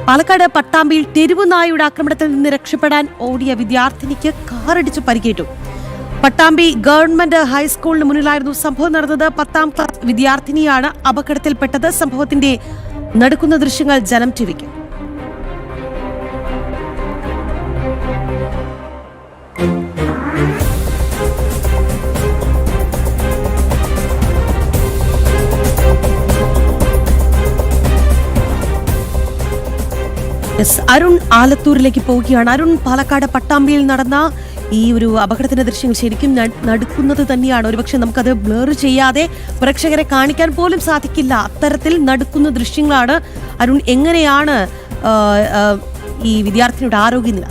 പാലക്കാട് പട്ടാമ്പിയിൽ തെരുവുനായയുടെ ആക്രമണത്തിൽ നിന്ന് രക്ഷപ്പെടാൻ ഓടിയ വിദ്യാർത്ഥിനിക്ക് കാറടിച്ച് പരിക്കേറ്റു. പട്ടാമ്പി ഗവൺമെന്റ് ഹൈസ്കൂളിന് മുന്നിലായിരുന്നു സംഭവം നടന്നത്. 10ാം ക്ലാസ് വിദ്യാർത്ഥിനിയാണ് അപകടത്തിൽപ്പെട്ടത്. സംഭവത്തിന്റെ നടക്കുന്ന ദൃശ്യങ്ങൾ ജനം ടിവിക്ക്. അരുൺ ആലത്തൂരിലേക്ക് പോവുകയാണ്. അരുൺ, പാലക്കാട് പട്ടാമ്പിയിൽ നടന്ന ഈ ഒരു അപകടത്തിന്റെ ദൃശ്യങ്ങൾ ശരിക്കും നടുക്കുന്നത് തന്നെയാണ്. ഒരുപക്ഷെ നമുക്കത് ബ്ലർ ചെയ്യാതെ പ്രേക്ഷകരെ കാണിക്കാൻ പോലും സാധിക്കില്ല. അത്തരത്തിൽ നടുക്കുന്ന ദൃശ്യങ്ങളാണ്. അരുൺ, എങ്ങനെയാണ് ഈ വിദ്യാർത്ഥിനിയുടെ ആരോഗ്യനില?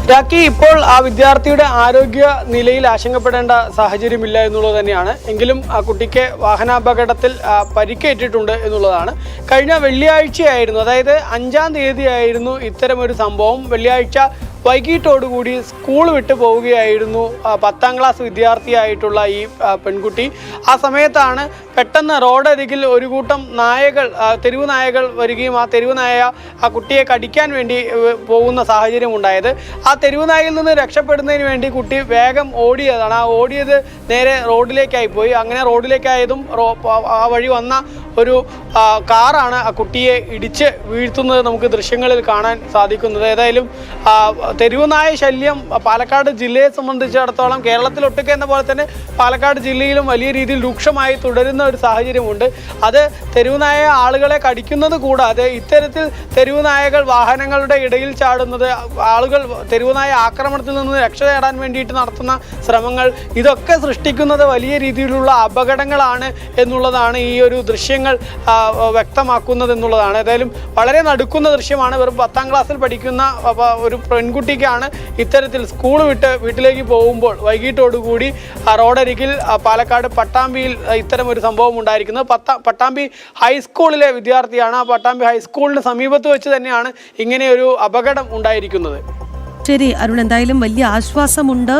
രാഖി, ഇപ്പോൾ ആ വിദ്യാർത്ഥിയുടെ ആരോഗ്യ നിലയിൽ ആശങ്കപ്പെടേണ്ട സാഹചര്യമില്ല എന്നുള്ളത് തന്നെയാണ്. എങ്കിലും ആ കുട്ടിക്ക് വാഹനാപകടത്തിൽ പരിക്കേറ്റിട്ടുണ്ട് എന്നുള്ളതാണ്. കഴിഞ്ഞ വെള്ളിയാഴ്ചയായിരുന്നു, അതായത് 5-ാം തീയതിയായിരുന്നു ഇത്തരമൊരു സംഭവം. വെള്ളിയാഴ്ച വൈകിട്ടോടുകൂടി സ്കൂൾ വിട്ടു പോവുകയായിരുന്നു 10ാം ക്ലാസ് വിദ്യാർത്ഥിയായിട്ടുള്ള ഈ പെൺകുട്ടി. ആ സമയത്താണ് പെട്ടെന്ന് റോഡരികിൽ ഒരു കൂട്ടം നായകൾ, തെരുവ് നായകൾ വരികയും ആ തെരുവ് നായ ആ കുട്ടിയെ കടിക്കാൻ വേണ്ടി പോകുന്ന സാഹചര്യം ഉണ്ടായത്. ആ തെരുവ് നായയിൽ നിന്ന് രക്ഷപ്പെടുന്നതിന് വേണ്ടി കുട്ടി വേഗം ഓടിയതാണ്. ആ ഓടിയത് നേരെ റോഡിലേക്കായി പോയി. അങ്ങനെ റോഡിലേക്കായതും ആ വഴി വന്ന ഒരു കാറാണ് ആ കുട്ടിയെ ഇടിച്ച് വീഴ്ത്തുന്നത് നമുക്ക് ദൃശ്യങ്ങളിൽ കാണാൻ സാധിക്കുന്നത്. ഏതായാലും തെരുവുനായ ശല്യം പാലക്കാട് ജില്ലയെ സംബന്ധിച്ചിടത്തോളം കേരളത്തിലൊട്ടുക്കെ എന്ന പോലെ തന്നെ പാലക്കാട് ജില്ലയിലും വലിയ രീതിയിൽ രൂക്ഷമായി തുടരുന്ന ഒരു സാഹചര്യമുണ്ട്. അത് തെരുവുനായ ആളുകളെ കടിക്കുന്നത് കൂടാതെ ഇത്തരത്തിൽ തെരുവുനായകൾ വാഹനങ്ങളുടെ ഇടയിൽ ചാടുന്നത്, ആളുകൾ തെരുവുനായ ആക്രമണത്തിൽ നിന്ന് രക്ഷ നേടാൻ വേണ്ടിയിട്ട് നടത്തുന്ന ശ്രമങ്ങൾ, ഇതൊക്കെ സൃഷ്ടിക്കുന്നത് വലിയ രീതിയിലുള്ള അപകടങ്ങളാണ് എന്നുള്ളതാണ് ഈ ഒരു ദൃശ്യങ്ങൾ വ്യക്തമാക്കുന്നത് എന്നുള്ളതാണ്. ഏതായാലും വളരെ നടുക്കുന്ന ദൃശ്യമാണ്. വെറും 10ാം ക്ലാസ്സിൽ പഠിക്കുന്ന ഒരു പെൺകുട്ടിക്കാണ് ഇത്തരത്തിൽ സ്കൂൾ വിട്ട് വീട്ടിലേക്ക് പോകുമ്പോൾ വൈകിട്ടോടുകൂടി റോഡരികിൽ പാലക്കാട് പട്ടാമ്പിയിൽ ഇത്തരം ഒരു സംഭവം ഉണ്ടായിരിക്കുന്നത്. പട്ടാമ്പി ഹൈസ്കൂളിലെ വിദ്യാർത്ഥിയാണ്. ആ പട്ടാമ്പി ഹൈസ്കൂളിന് സമീപത്ത് വെച്ച് തന്നെയാണ് ഇങ്ങനെയൊരു അപകടം ഉണ്ടായിരിക്കുന്നത്. ശരി അരുൺ, എന്തായാലും വലിയ ആശ്വാസമുണ്ട്.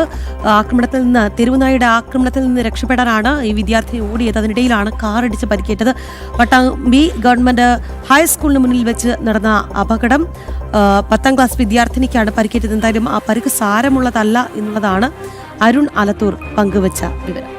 ആക്രമണത്തിൽ നിന്ന്, തെരുവുനായുടെ ആക്രമണത്തിൽ നിന്ന് രക്ഷപ്പെടാനാണ് ഈ വിദ്യാർത്ഥി ഓടിയത്. അതിനിടയിലാണ് കാറടിച്ച് പരിക്കേറ്റത്. പട്ടാമ്പി ഗവൺമെന്റ് ഹൈസ്കൂളിന് മുന്നിൽ വെച്ച് നടന്ന അപകടം 10ാം ക്ലാസ് വിദ്യാർത്ഥിനിക്കാണ് പരിക്കേറ്റത്. എന്തായാലും ആ പരിക്ക് സാരമുള്ളതല്ല എന്നുള്ളതാണ് അരുൺ ആലത്തൂർ പങ്കുവച്ച വിവരം.